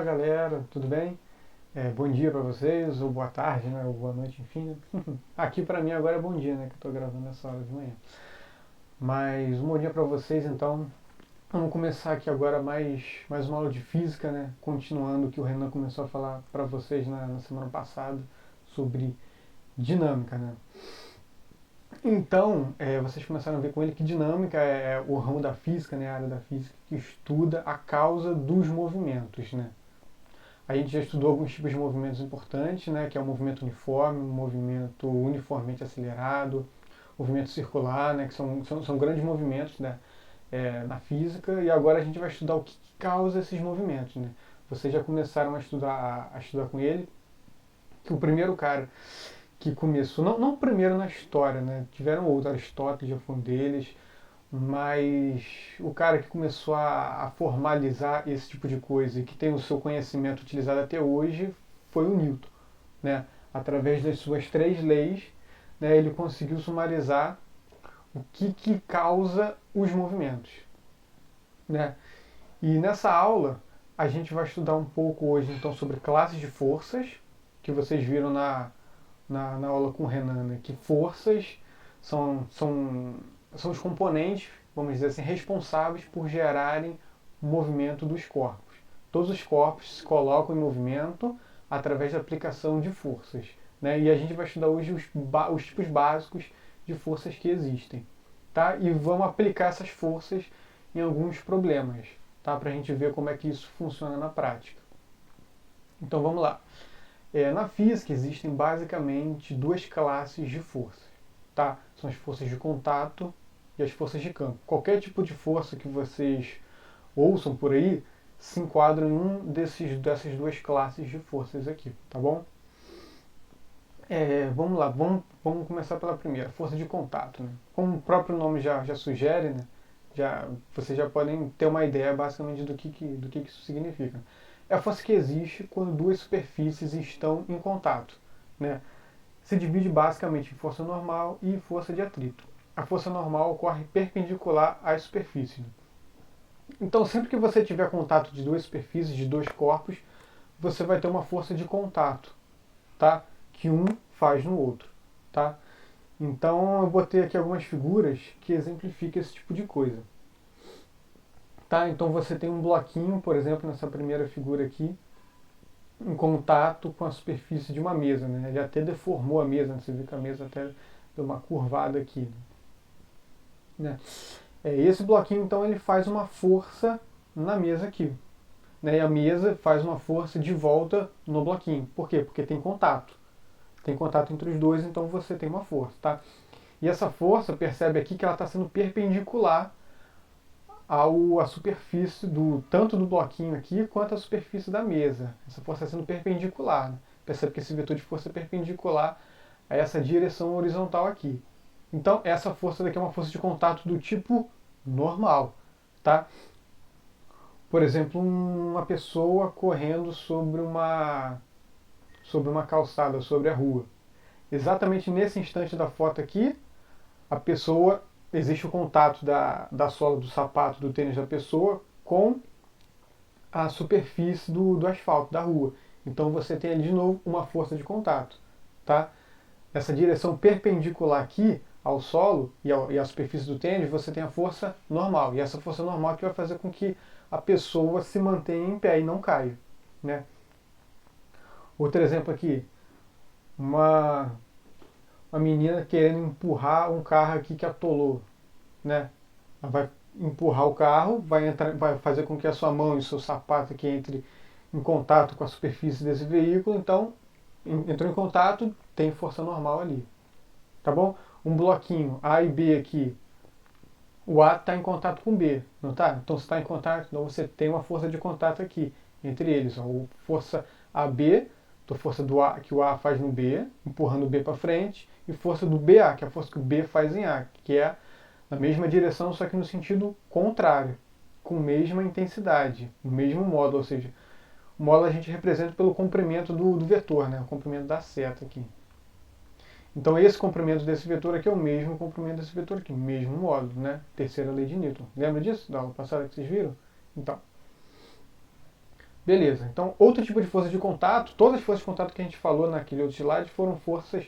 Fala galera, tudo bem? Bom dia para vocês, ou boa tarde, né? Ou boa noite, enfim. Né? Aqui para mim agora é bom dia, né? Que eu tô gravando essa hora de manhã. Mas um bom dia para vocês, então. Vamos começar aqui agora mais uma aula de física, né? Continuando o que o Renan começou a falar para vocês na semana passada sobre dinâmica, né? Então, vocês começaram a ver com ele que dinâmica é o ramo da física, né? A área da física que estuda a causa dos movimentos, né? A gente já estudou alguns tipos de movimentos importantes, né, que é o movimento uniforme, o movimento uniformemente acelerado, movimento circular, né, que são grandes movimentos, né, na física, e agora a gente vai estudar o que causa esses movimentos. Né. Vocês já começaram a estudar com ele, que o primeiro cara que começou, não o primeiro na história, né, tiveram outros, Aristóteles já foi um deles, mas o cara que começou a formalizar esse tipo de coisa e que tem o seu conhecimento utilizado até hoje foi o Newton. Né? Através das suas três leis, né, ele conseguiu sumarizar o que causa os movimentos. Né? E nessa aula a gente vai estudar um pouco hoje então sobre classes de forças, que vocês viram na aula com o Renan, né? Que forças são os componentes, vamos dizer assim, responsáveis por gerarem o movimento dos corpos. Todos os corpos se colocam em movimento através da aplicação de forças. Né? E a gente vai estudar hoje os tipos básicos de forças que existem. Tá? E vamos aplicar essas forças em alguns problemas, tá? Para a gente ver como é que isso funciona na prática. Então vamos lá. Na física existem basicamente duas classes de forças. Tá? São as forças de contato e as forças de campo. Qualquer tipo de força que vocês ouçam por aí se enquadra em dessas duas classes de forças aqui, tá bom? Vamos lá, vamos começar pela primeira, força de contato. Né? Como o próprio nome já sugere, né? Vocês já podem ter uma ideia basicamente do que isso significa. É a força que existe quando duas superfícies estão em contato. Né? Se divide basicamente em força normal e força de atrito. A força normal ocorre perpendicular às superfícies. Né? Então, sempre que você tiver contato de duas superfícies, de dois corpos, você vai ter uma força de contato, tá? Que um faz no outro, tá? Então, eu botei aqui algumas figuras que exemplificam esse tipo de coisa. Tá? Então, você tem um bloquinho, por exemplo, nessa primeira figura aqui, em contato com a superfície de uma mesa, né? Ele até deformou a mesa, né? Você vê que a mesa até deu uma curvada aqui, né? Esse bloquinho, então, ele faz uma força na mesa aqui. Né? E a mesa faz uma força de volta no bloquinho. Por quê? Porque tem contato. Tem contato entre os dois, então você tem uma força. Tá? E essa força, percebe aqui que ela está sendo perpendicular à superfície tanto do bloquinho aqui quanto à superfície da mesa. Essa força está sendo perpendicular. Né? Percebe que esse vetor de força é perpendicular a essa direção horizontal aqui. Então, essa força daqui é uma força de contato do tipo normal. Tá? Por exemplo, uma pessoa correndo sobre uma calçada, sobre a rua. Exatamente nesse instante da foto aqui, a pessoa, existe o contato da sola do sapato, do tênis da pessoa com a superfície do asfalto, da rua. Então você tem ali de novo uma força de contato. Tá? Essa direção perpendicular aqui ao solo e à superfície do tênis, você tem a força normal. E essa força normal que vai fazer com que a pessoa se mantenha em pé e não caia. Né? Outro exemplo aqui, uma menina querendo empurrar um carro aqui que atolou. Né? Ela vai empurrar o carro, vai fazer com que a sua mão e o seu sapato aqui entre em contato com a superfície desse veículo, então entrou em contato, tem força normal ali. Tá bom? Um bloquinho A e B aqui, o A está em contato com o B, não está? Então se está em contato, então você tem uma força de contato aqui entre eles. Ó, força AB, então força do A que o A faz no B, empurrando o B para frente, e força do BA, que é a força que o B faz em A, que é na mesma direção, só que no sentido contrário, com a mesma intensidade, o mesmo modo, ou seja, o modo a gente representa pelo comprimento do vetor, né? O comprimento da seta aqui. Então esse comprimento desse vetor aqui é o mesmo comprimento desse vetor aqui, mesmo modo, né? Terceira lei de Newton. Lembra disso? Da aula passada que vocês viram? Então, Beleza, então outro tipo de força de contato, todas as forças de contato que a gente falou naquele outro slide foram forças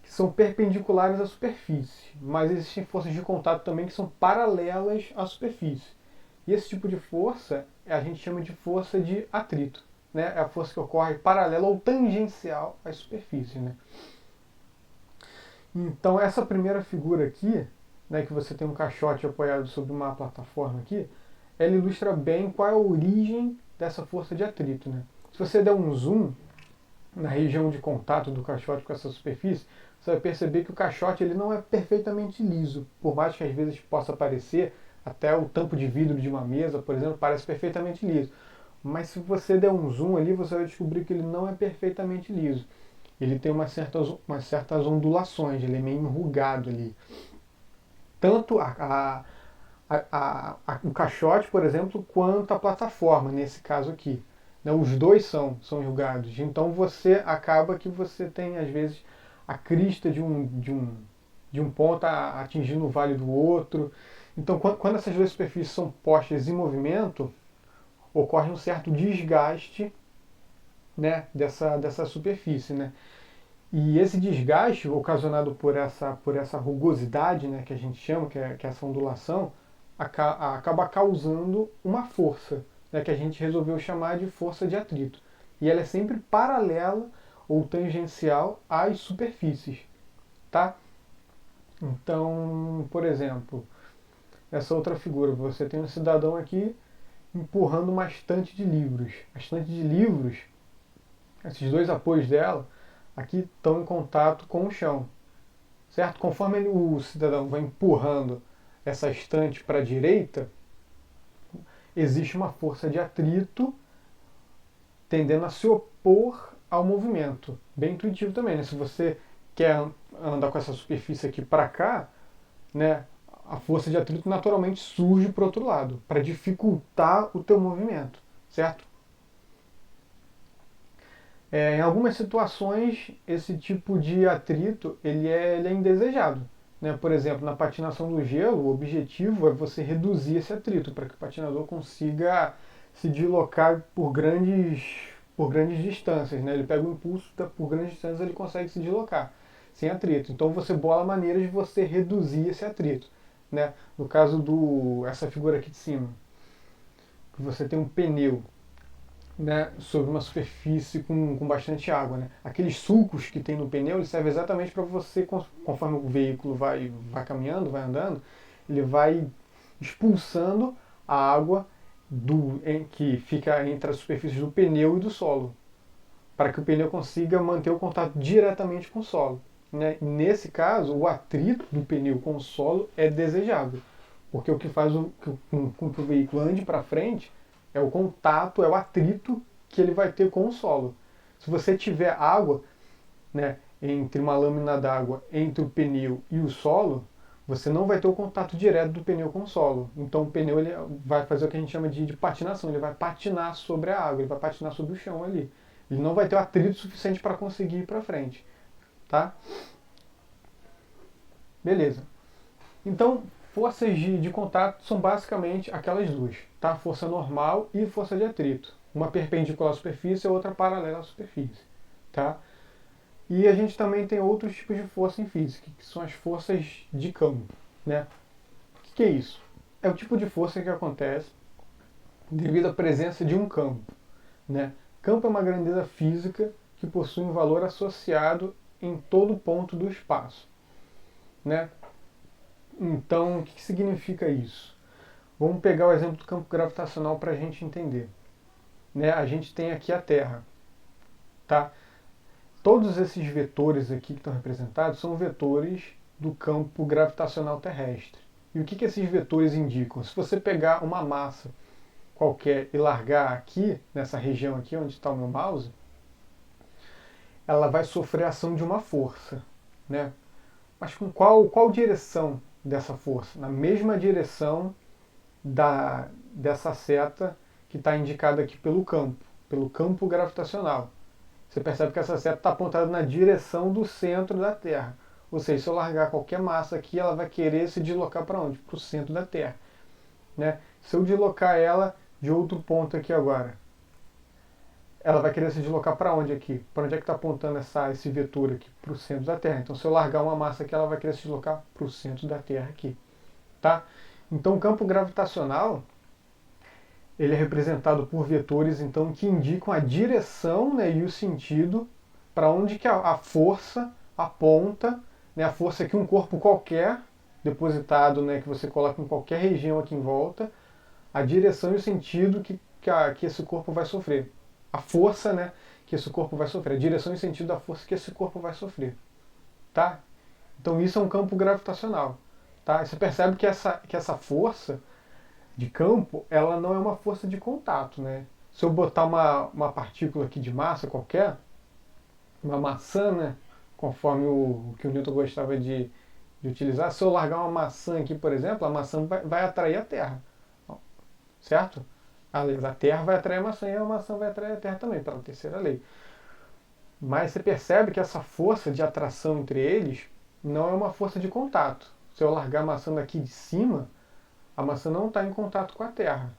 que são perpendiculares à superfície, mas existem forças de contato também que são paralelas à superfície. E esse tipo de força a gente chama de força de atrito, né? É a força que ocorre paralela ou tangencial à superfície, né? Então essa primeira figura aqui, né, que você tem um caixote apoiado sobre uma plataforma aqui, ela ilustra bem qual é a origem dessa força de atrito, né? Se você der um zoom na região de contato do caixote com essa superfície, você vai perceber que o caixote ele não é perfeitamente liso, por mais que às vezes possa parecer, até o tampo de vidro de uma mesa, por exemplo, parece perfeitamente liso. Mas se você der um zoom ali, você vai descobrir que ele não é perfeitamente liso. Ele tem umas certas ondulações, ele é meio enrugado ali. Tanto o caixote, por exemplo, quanto a plataforma, nesse caso aqui. Né? Os dois são enrugados. Então você acaba que você tem, às vezes, a crista de um ponto atingindo o vale do outro. Então, quando essas duas superfícies são postas em movimento, ocorre um certo desgaste, né, dessa superfície. Né? E esse desgaste ocasionado por essa rugosidade, né, que a gente chama, que é essa ondulação, acaba causando uma força, né, que a gente resolveu chamar de força de atrito. E ela é sempre paralela ou tangencial às superfícies. Tá? Então, por exemplo, essa outra figura, você tem um cidadão aqui empurrando uma estante de livros. A estante de livros, esses dois apoios dela, aqui estão em contato com o chão, certo? Conforme o cidadão vai empurrando essa estante para a direita, existe uma força de atrito tendendo a se opor ao movimento. Bem intuitivo também, né? Se você quer andar com essa superfície aqui para cá, né, a força de atrito naturalmente surge para o outro lado, para dificultar o teu movimento, certo? Em algumas situações, esse tipo de atrito ele é indesejado. Né? Por exemplo, na patinação do gelo, o objetivo é você reduzir esse atrito, para que o patinador consiga se deslocar por grandes distâncias. Né? Ele pega o impulso, por grandes distâncias ele consegue se deslocar sem atrito. Então você bola maneiras de você reduzir esse atrito. Né? No caso essa figura aqui de cima, que você tem um pneu, né, sobre uma superfície com bastante água. Né? Aqueles sulcos que tem no pneu, ele serve exatamente para você, conforme o veículo vai caminhando, vai andando, ele vai expulsando a água que fica entre as superfícies do pneu e do solo, para que o pneu consiga manter o contato diretamente com o solo. Né? Nesse caso, o atrito do pneu com o solo é desejável, porque o que faz com que o veículo ande para frente é o contato, é o atrito que ele vai ter com o solo. Se você tiver água, né, entre uma lâmina d'água, entre o pneu e o solo, você não vai ter o contato direto do pneu com o solo. Então o pneu ele vai fazer o que a gente chama de patinação, ele vai patinar sobre a água, ele vai patinar sobre o chão ali. Ele não vai ter o atrito suficiente para conseguir ir para frente. Tá? Beleza. Então, forças de contato são basicamente aquelas duas, tá? Força normal e força de atrito. Uma perpendicular à superfície e a outra paralela à superfície, tá? E a gente também tem outros tipos de força em física, que são as forças de campo, né? O que é isso? É o tipo de força que acontece devido à presença de um campo, né? Campo é uma grandeza física que possui um valor associado em todo ponto do espaço, né? Então, o que significa isso? Vamos pegar o exemplo do campo gravitacional para a gente entender. Né? A gente tem aqui a Terra. Tá? Todos esses vetores aqui que estão representados são vetores do campo gravitacional terrestre. E o que esses vetores indicam? Se você pegar uma massa qualquer e largar aqui, nessa região aqui onde está o meu mouse, ela vai sofrer a ação de uma força. Né? Mas com qual direção dessa força? Na mesma direção dessa seta que está indicada aqui pelo campo gravitacional. Você percebe que essa seta está apontada na direção do centro da Terra. Ou seja, se eu largar qualquer massa aqui, ela vai querer se deslocar para onde? Para o centro da Terra. Né? Se eu deslocar ela de outro ponto aqui agora, ela vai querer se deslocar para onde aqui? Para onde é que está apontando esse vetor aqui? Para o centro da Terra. Então, se eu largar uma massa aqui, ela vai querer se deslocar para o centro da Terra aqui. Tá? Então, o campo gravitacional ele é representado por vetores então, que indicam a direção, né, e o sentido para onde que a força aponta, né, a força que um corpo qualquer depositado, né, que você coloca em qualquer região aqui em volta, a direção e o sentido que esse corpo vai sofrer. A força, né, que esse corpo vai sofrer. A direção e o sentido da força que esse corpo vai sofrer. Tá? Então isso é um campo gravitacional. Tá? E você percebe que essa força de campo, ela não é uma força de contato. Né? Se eu botar uma partícula aqui de massa qualquer, uma maçã, né, conforme o que o Newton gostava de utilizar, se eu largar uma maçã aqui, por exemplo, a maçã vai atrair a Terra. Certo? A Terra vai atrair a maçã e a maçã vai atrair a Terra também, pela terceira lei. Mas você percebe que essa força de atração entre eles não é uma força de contato. Se eu largar a maçã daqui de cima, a maçã não está em contato com a Terra.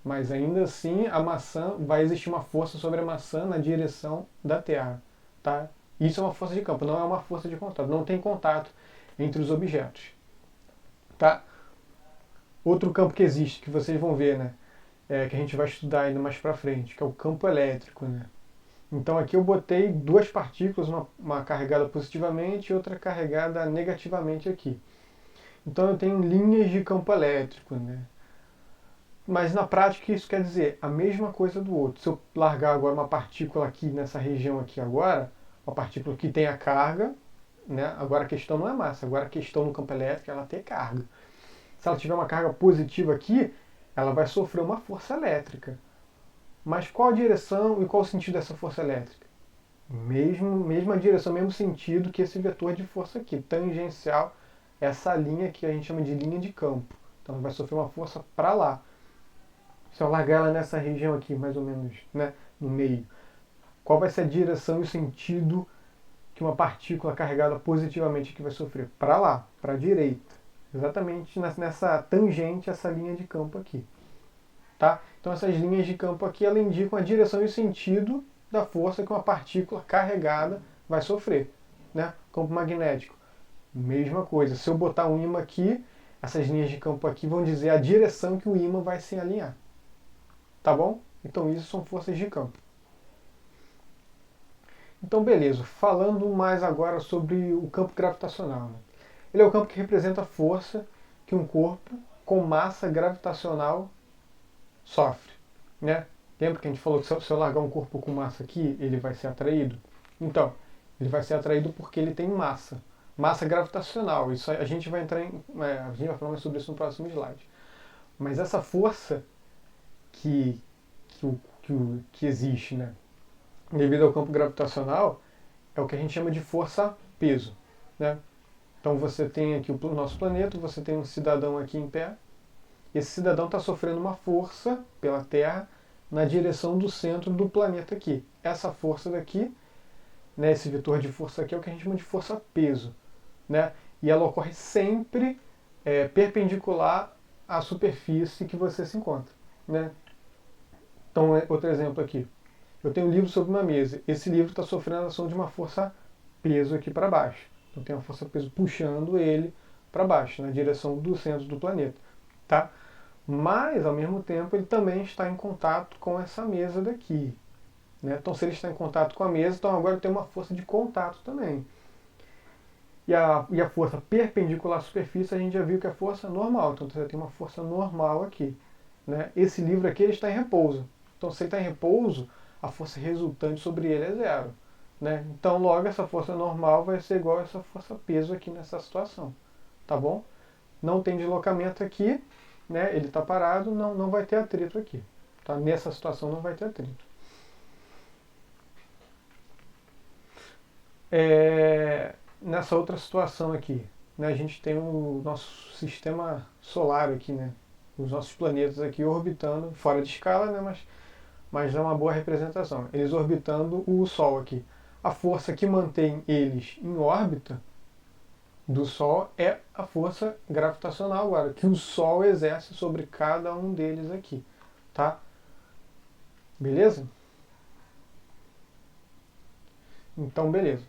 Mas ainda assim, a maçã vai existir uma força sobre a maçã na direção da Terra. Tá? Isso é uma força de campo, não é uma força de contato. Não tem contato entre os objetos. Tá? Outro campo que existe, que vocês vão ver, né? Que a gente vai estudar ainda mais para frente, que é o campo elétrico, né? Então aqui eu botei duas partículas, uma carregada positivamente e outra carregada negativamente aqui. Então eu tenho linhas de campo elétrico, né? Mas na prática isso quer dizer a mesma coisa do outro. Se eu largar agora uma partícula aqui nessa região aqui agora, uma partícula que tem a carga, né? Agora a questão não é massa, agora a questão no campo elétrico é ela ter carga. Se ela tiver uma carga positiva aqui, ela vai sofrer uma força elétrica. Mas qual a direção e qual o sentido dessa força elétrica? Mesma direção, mesmo sentido que esse vetor de força aqui, tangencial, essa linha que a gente chama de linha de campo. Então ela vai sofrer uma força para lá. Se eu largar ela nessa região aqui, mais ou menos, né, no meio, qual vai ser a direção e o sentido que uma partícula carregada positivamente aqui vai sofrer? Para lá, para a direita. Exatamente nessa tangente, essa linha de campo aqui. Tá? Então essas linhas de campo aqui elas indicam a direção e o sentido da força que uma partícula carregada vai sofrer. Né? Campo magnético, mesma coisa. Se eu botar um ímã aqui, essas linhas de campo aqui vão dizer a direção que o ímã vai se alinhar. Tá bom? Então isso são forças de campo. Então beleza, falando mais agora sobre o campo gravitacional. Né? Ele é o campo que representa a força que um corpo com massa gravitacional sofre, né? Lembra que a gente falou que se eu largar um corpo com massa aqui, ele vai ser atraído? Então, ele vai ser atraído porque ele tem massa. Massa gravitacional. Isso a gente vai entrar a gente vai falar mais sobre isso no próximo slide. Mas essa força que existe, né? Devido ao campo gravitacional, é o que a gente chama de força-peso, né? Então você tem aqui o nosso planeta, você tem um cidadão aqui em pé, esse cidadão está sofrendo uma força pela Terra na direção do centro do planeta aqui. Essa força daqui, né, esse vetor de força aqui é o que a gente chama de força-peso. Né? E ela ocorre sempre perpendicular à superfície que você se encontra. Né? Então, outro exemplo aqui. Eu tenho um livro sobre uma mesa. Esse livro está sofrendo a ação de uma força-peso aqui para baixo. Então tem uma força-peso puxando ele para baixo, na direção do centro do planeta. Tá? Mas, ao mesmo tempo, ele também está em contato com essa mesa daqui. Né? Então, se ele está em contato com a mesa, então agora tem uma força de contato também. E a força perpendicular à superfície, a gente já viu que é força normal. Então, você tem uma força normal aqui. Né? Esse livro aqui ele está em repouso. Então, se ele está em repouso, a força resultante sobre ele é zero. Né? Então, logo, essa força normal vai ser igual a essa força peso aqui nessa situação. Tá bom? Não tem deslocamento aqui. Né, ele está parado, não vai ter atrito aqui. Tá? Nessa situação não vai ter atrito. Nessa outra situação aqui, né, a gente tem o nosso sistema solar aqui, né, os nossos planetas aqui orbitando, fora de escala, né, mas é uma boa representação. Eles orbitando o Sol aqui. A força que mantém eles em órbita do Sol é a força gravitacional agora, que o Sol exerce sobre cada um deles aqui, tá? Beleza? Então, beleza.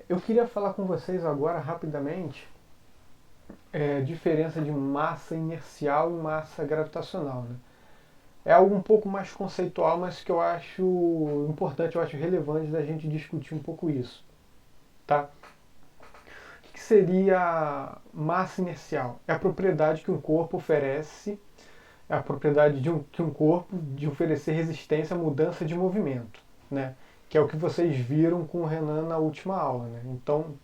Eu queria falar com vocês agora rapidamente diferença de massa inercial e massa gravitacional, né? É algo um pouco mais conceitual, mas que eu acho importante, eu acho relevante da gente discutir um pouco isso, tá? O que seria massa inercial? É a propriedade que um corpo oferece, é a propriedade que um corpo de oferecer resistência à mudança de movimento, né? Que é o que vocês viram com o Renan na última aula, né? Então,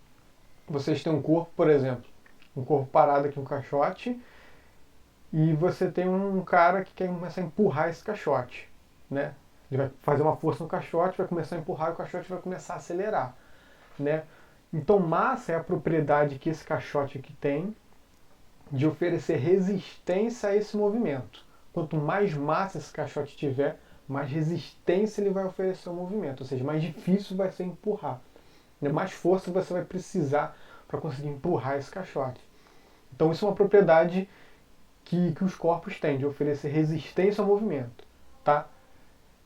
vocês têm um corpo, por exemplo, um corpo parado aqui, um caixote, e você tem um cara que quer começar a empurrar esse caixote, né? Ele vai fazer uma força no caixote, vai começar a empurrar e o caixote vai começar a acelerar, né? Então, massa é a propriedade que esse caixote aqui tem de oferecer resistência a esse movimento. Quanto mais massa esse caixote tiver, mais resistência ele vai oferecer ao movimento, ou seja, mais difícil vai ser empurrar, né? Mais força você vai precisar para conseguir empurrar esse caixote. Então, isso é uma propriedade que os corpos têm, de oferecer resistência ao movimento, tá?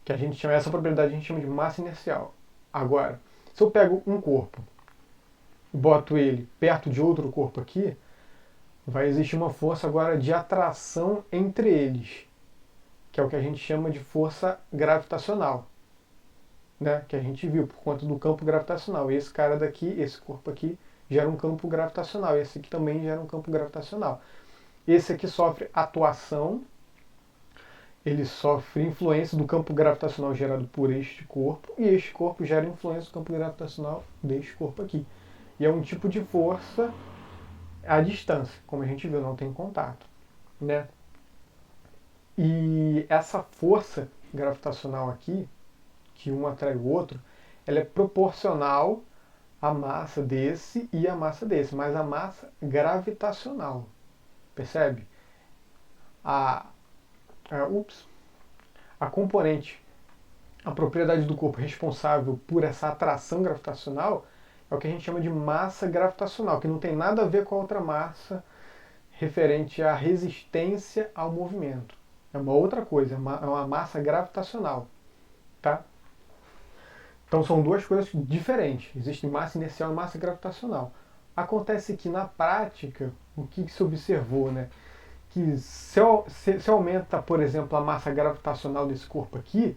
Que a gente chama, essa propriedade a gente chama de massa inercial. Agora, se eu pego um corpo e boto ele perto de outro corpo aqui, vai existir uma força agora de atração entre eles, que é o que a gente chama de força gravitacional, né? Que a gente viu por conta do campo gravitacional. Esse cara daqui, esse corpo aqui, gera um campo gravitacional. Esse aqui também gera um campo gravitacional. Esse aqui sofre atuação, ele sofre influência do campo gravitacional gerado por este corpo, e este corpo gera influência do campo gravitacional deste corpo aqui. E é um tipo de força à distância, como a gente viu, não tem contato, né? E essa força gravitacional aqui, que um atrai o outro, ela é proporcional à massa desse e à massa desse, mas a massa gravitacional, percebe? A, a componente, a propriedade do corpo responsável por essa atração gravitacional é o que a gente chama de massa gravitacional, que não tem nada a ver com a outra massa referente à resistência ao movimento. É uma outra coisa, é uma massa gravitacional, tá? Então são duas coisas diferentes. Existe massa inercial e massa gravitacional. Acontece que na prática, o que se observou, né? Que se aumenta, por exemplo, a massa gravitacional desse corpo aqui,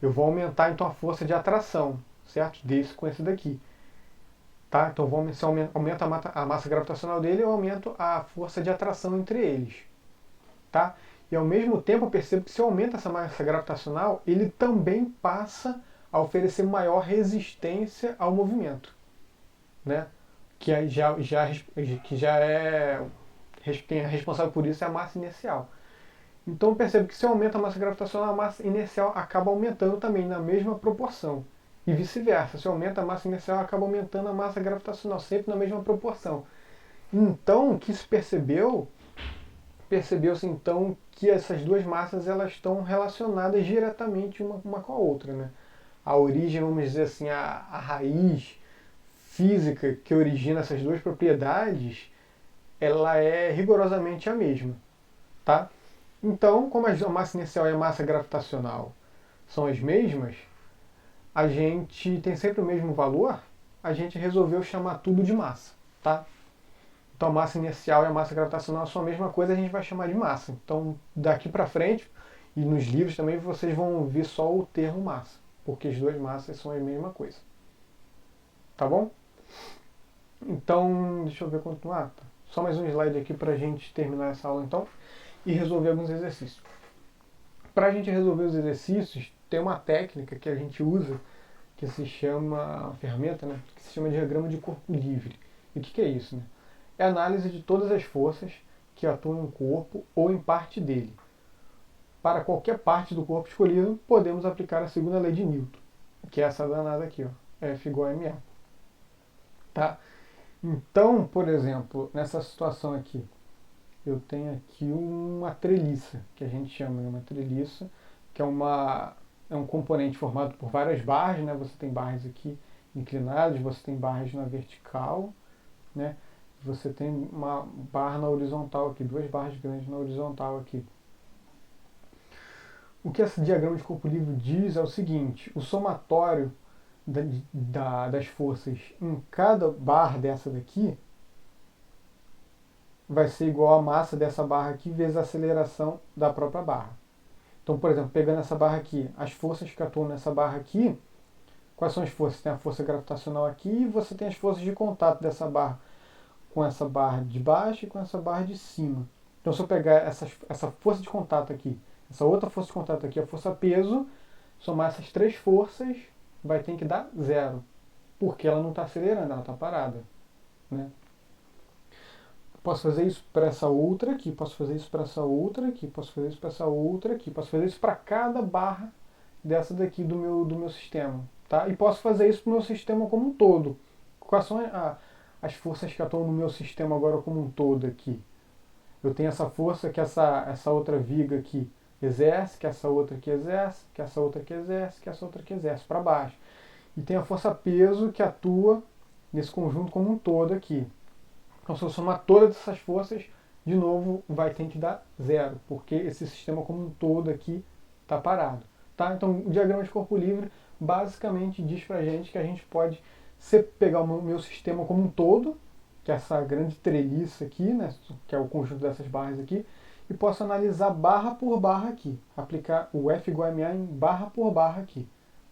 eu vou aumentar então a força de atração, certo? Desse com esse daqui. Tá? Então se aumenta a massa gravitacional dele, eu aumento a força de atração entre eles. Tá? E ao mesmo tempo eu percebo que se eu aumento essa massa gravitacional, ele também passa a oferecer maior resistência ao movimento, né? Que já é quem é responsável por isso é a massa inercial. Então eu percebo que se eu aumento a massa gravitacional, a massa inercial acaba aumentando também na mesma proporção. E vice-versa, se eu aumento a massa inercial, acaba aumentando a massa gravitacional, sempre na mesma proporção. Então, o que se percebeu-se então que essas duas massas elas estão relacionadas diretamente uma com a outra, né? A origem, vamos dizer assim, a raiz física que origina essas duas propriedades, ela é rigorosamente a mesma, tá? Então, como a massa inercial e a massa gravitacional são as mesmas, a gente tem sempre o mesmo valor, a gente resolveu chamar tudo de massa, tá? Então a massa inercial e a massa gravitacional são a mesma coisa, a gente vai chamar de massa. Então daqui para frente, e nos livros também, vocês vão ouvir só o termo massa, porque as duas massas são a mesma coisa. Tá bom? Então, deixa eu ver quanto... tá. Só mais um slide aqui para a gente terminar essa aula então e resolver alguns exercícios. Para a gente resolver os exercícios, tem uma técnica que a gente usa que se chama, uma ferramenta, né, que se chama diagrama de corpo livre. E o que é isso? Né? É a análise de todas as forças que atuam no corpo ou em parte dele. Para qualquer parte do corpo escolhido, podemos aplicar a segunda lei de Newton, que é essa danada aqui, ó, F igual a ma. Tá? Então, por exemplo, nessa situação aqui, eu tenho aqui uma treliça, que a gente chama de uma treliça, que é um componente formado por várias barras, né? Você tem barras aqui inclinadas, você tem barras na vertical, né? Você tem uma barra na horizontal aqui, duas barras grandes na horizontal aqui. o que esse diagrama de corpo livre diz é o seguinte: o somatório das forças em cada barra dessa daqui vai ser igual a massa dessa barra aqui vezes a aceleração da própria barra. Então, por exemplo, pegando essa barra aqui, as forças que atuam nessa barra aqui, quais são as forças? Tem a força gravitacional aqui e você tem as forças de contato dessa barra com essa barra de baixo e com essa barra de cima. Então, se eu pegar essa força de contato aqui, essa outra força de contato aqui, a força peso, somar essas três forças, vai ter que dar zero, porque ela não está acelerando, ela está parada, né? Posso fazer isso para essa outra aqui, posso fazer isso para essa outra aqui, posso fazer isso para essa outra aqui, posso fazer isso para cada barra dessa daqui do meu sistema, tá? E posso fazer isso para o meu sistema como um todo. Quais são as forças que atuam no meu sistema agora como um todo aqui? Eu tenho essa força que essa outra viga aqui exerce, que essa outra aqui exerce, que essa outra aqui exerce, que essa outra aqui exerce para baixo. E tem a força peso que atua nesse conjunto como um todo aqui. Então, se eu somar todas essas forças, de novo, vai ter que dar zero, porque esse sistema como um todo aqui está parado. Tá? Então, o diagrama de corpo livre basicamente diz para a gente que a gente pode pegar o meu sistema como um todo, que é essa grande treliça aqui, né, que é o conjunto dessas barras aqui, e posso analisar barra por barra aqui, aplicar o F igual a MA em barra por barra aqui.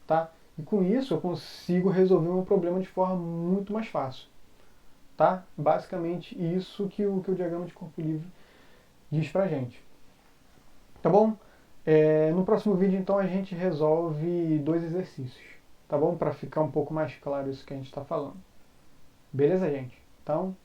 Tá? E com isso eu consigo resolver o meu problema de forma muito mais fácil. Tá? Basicamente isso que o diagrama de corpo livre diz pra gente. Tá bom? No próximo vídeo, então, a gente resolve 2 exercícios. Tá bom? Para ficar um pouco mais claro isso que a gente está falando. Beleza, gente? Então,